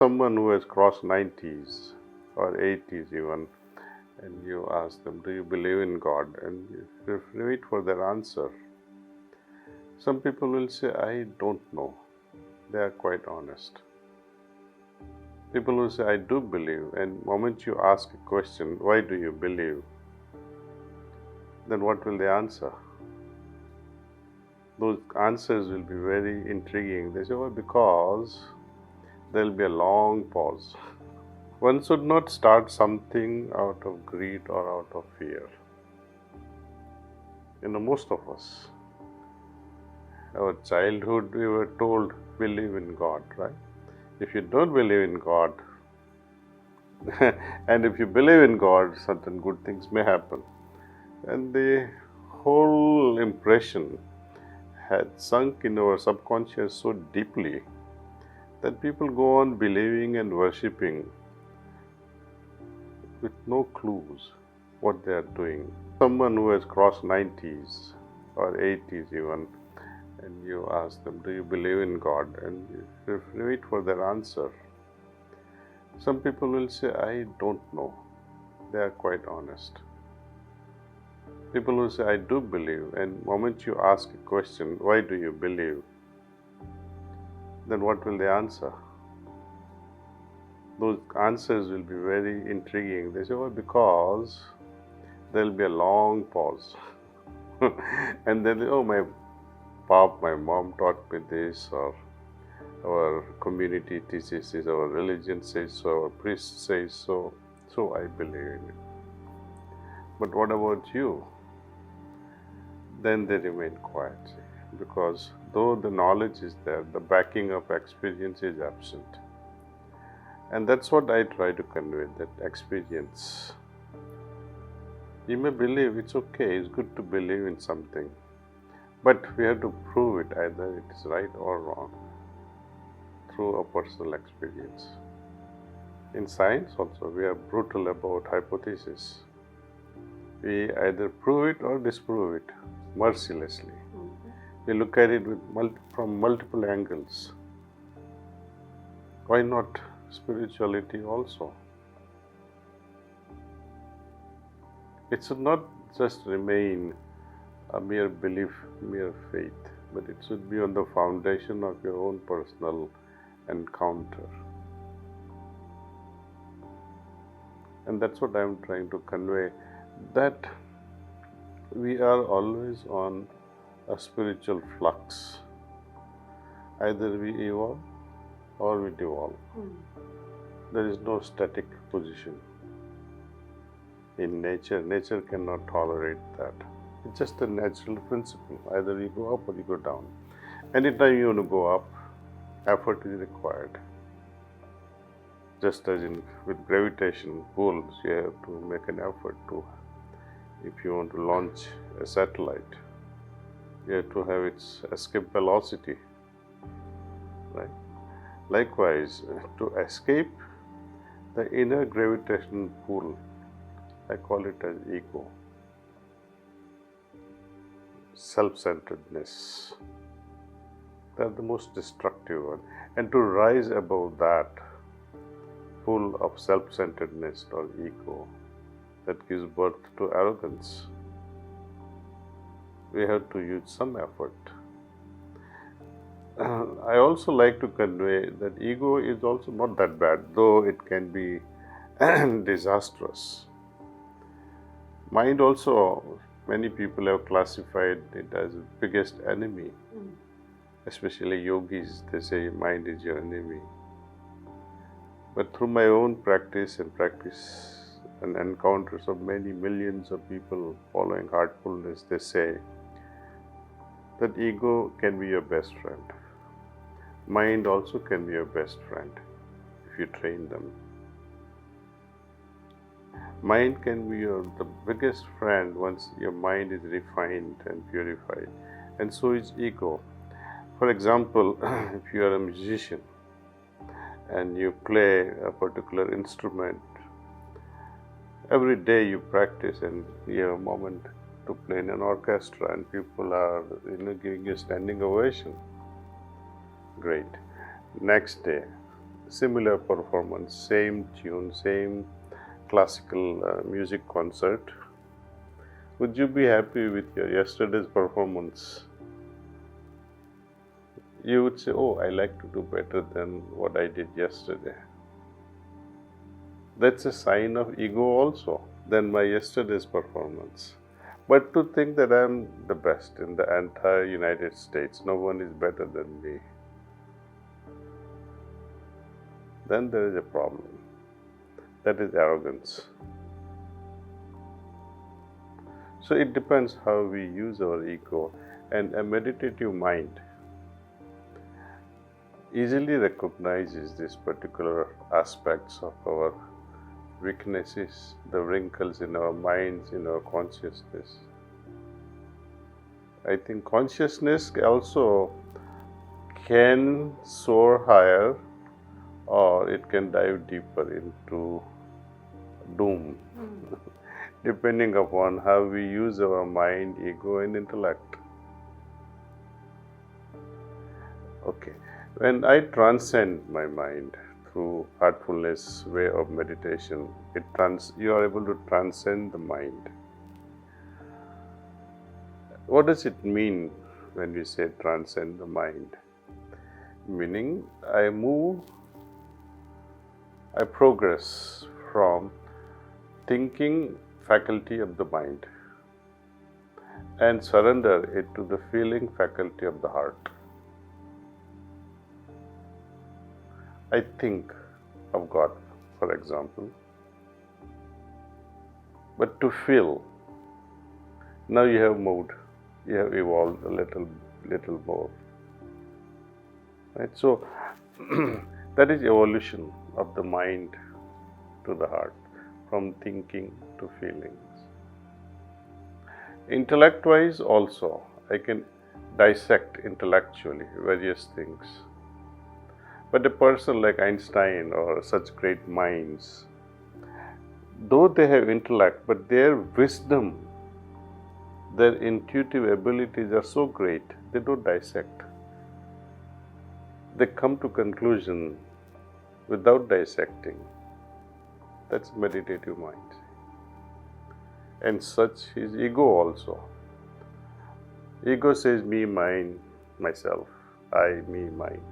Someone who has crossed 90s or 80s even, and you ask them, do you believe in God? And you wait for their answer. Some people will say, I don't know. They are quite honest. People will say, I do believe. And the moment you ask a question, why do you believe? Then what will they answer? Those answers will be very intriguing. They say, oh, because there will be a long pause. One should not start something out of greed or out of fear. Most of us, our childhood, we were told, believe in God, right? If you don't believe in God, and if you believe in God, certain good things may happen. And the whole impression had sunk in our subconscious so deeply that people go on believing and worshipping with no clues what they are doing. Someone who has crossed 90s or 80s even, and you ask them, do you believe in God? And you wait for their answer. Some people will say, I don't know. They are quite honest. People will say, I do believe. And the moment you ask a question, why do you believe? Then what will they answer? Those answers will be very intriguing. They say, oh, because there will be a long pause. And then, oh, my mom taught me this, or our community teaches this, our religion says so, our priest says so, so I believe in it. But what about you? Then they remain quiet, because though the knowledge is there, the backing of experience is absent. And that's what I try to convey, that experience. You may believe, it's okay, it's good to believe in something, but we have to prove it, either it is right or wrong, through a personal experience. In science also, we are brutal about hypothesis. We either prove it or disprove it mercilessly. We look at it from multiple angles. Why not spirituality also? It should not just remain a mere belief, mere faith, but it should be on the foundation of your own personal encounter. And that's what I am trying to convey, that we are always on a spiritual flux. Either we evolve or we devolve. There is no static position. In nature, nature cannot tolerate that. It's just a natural principle. Either you go up or you go down. Anytime you want to go up, effort is required. Just as with gravitation pulls, you have to make an effort to. If you want to launch a satellite, you have to have its escape velocity, right? Likewise, to escape the inner gravitational pull, I call it as ego, self-centeredness. They are the most destructive one. And to rise above that pull of self-centeredness or ego that gives birth to arrogance, we have to use some effort. I also like to convey that ego is also not that bad, though it can be disastrous. Mind also, many people have classified it as the biggest enemy. Especially yogis, they say mind is your enemy. But through my own practice and encounters of many millions of people following Heartfulness, they say that ego can be your best friend. Mind also can be your best friend if you train them. Mind can be the biggest friend once your mind is refined and purified, and so is ego. For example, if you are a musician and you play a particular instrument, every day you practice and you have a moment to play in an orchestra and people are giving you a standing ovation. Great. Next day, similar performance, same tune, same classical music concert, would you be happy with your yesterday's performance? You would say, oh, I like to do better than what I did yesterday. That's a sign of ego also than my yesterday's performance. But to think that I'm the best in the entire United States, no one is better than me, then there is a problem. That is arrogance. So it depends how we use our ego, and a meditative mind easily recognizes these particular aspects of our weaknesses, the wrinkles in our minds, in our consciousness. I think consciousness also can soar higher, or it can dive deeper into doom, depending upon how we use our mind, ego, and intellect. Okay, when I transcend my mind through heartfulness way of meditation, you are able to transcend the mind. What does it mean when we say transcend the mind? Meaning, I progress from thinking faculty of the mind and surrender it to the feeling faculty of the heart. I think of God, for example, but to feel, now you have moved, you have evolved a little more. Right? So that is evolution of the mind to the heart, from thinking to feelings. Intellect-wise also, I can dissect intellectually various things. But a person like Einstein or such great minds, though they have intellect, but their wisdom, their intuitive abilities are so great, they don't dissect. They come to conclusion without dissecting. That's meditative mind. And such is ego also. Ego says me, mine, myself, I, me, mine.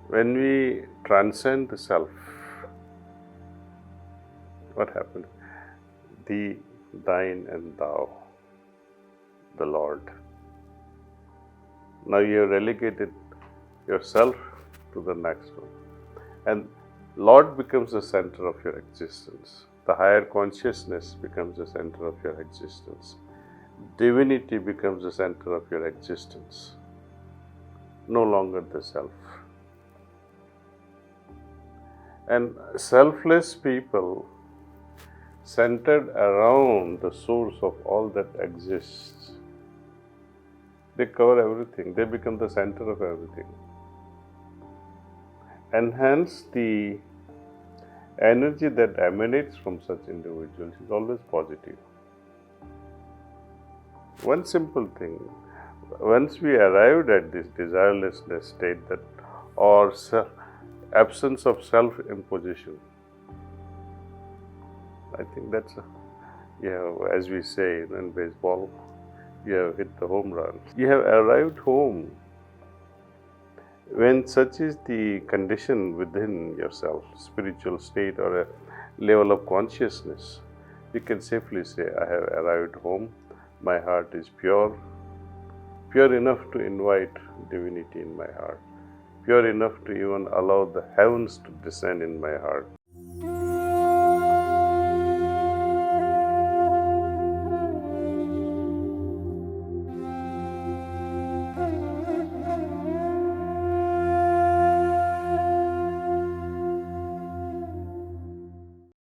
When we transcend the self, what happens? Thee, thine, and thou, the Lord. Now you have relegated yourself to the next one. And Lord becomes the center of your existence. The higher consciousness becomes the center of your existence. Divinity becomes the center of your existence. No longer the self. And selfless people, centered around the source of all that exists, they cover everything. They become the center of everything. And hence the energy that emanates from such individuals is always positive. One simple thing, once we arrived at this desirelessness state, that or absence of self-imposition, I think that's, as we say in baseball, you have hit the home run. You have arrived home. When such is the condition within yourself, spiritual state or a level of consciousness, you can safely say, I have arrived home, my heart is pure enough to invite divinity in my heart, pure enough to even allow the heavens to descend in my heart.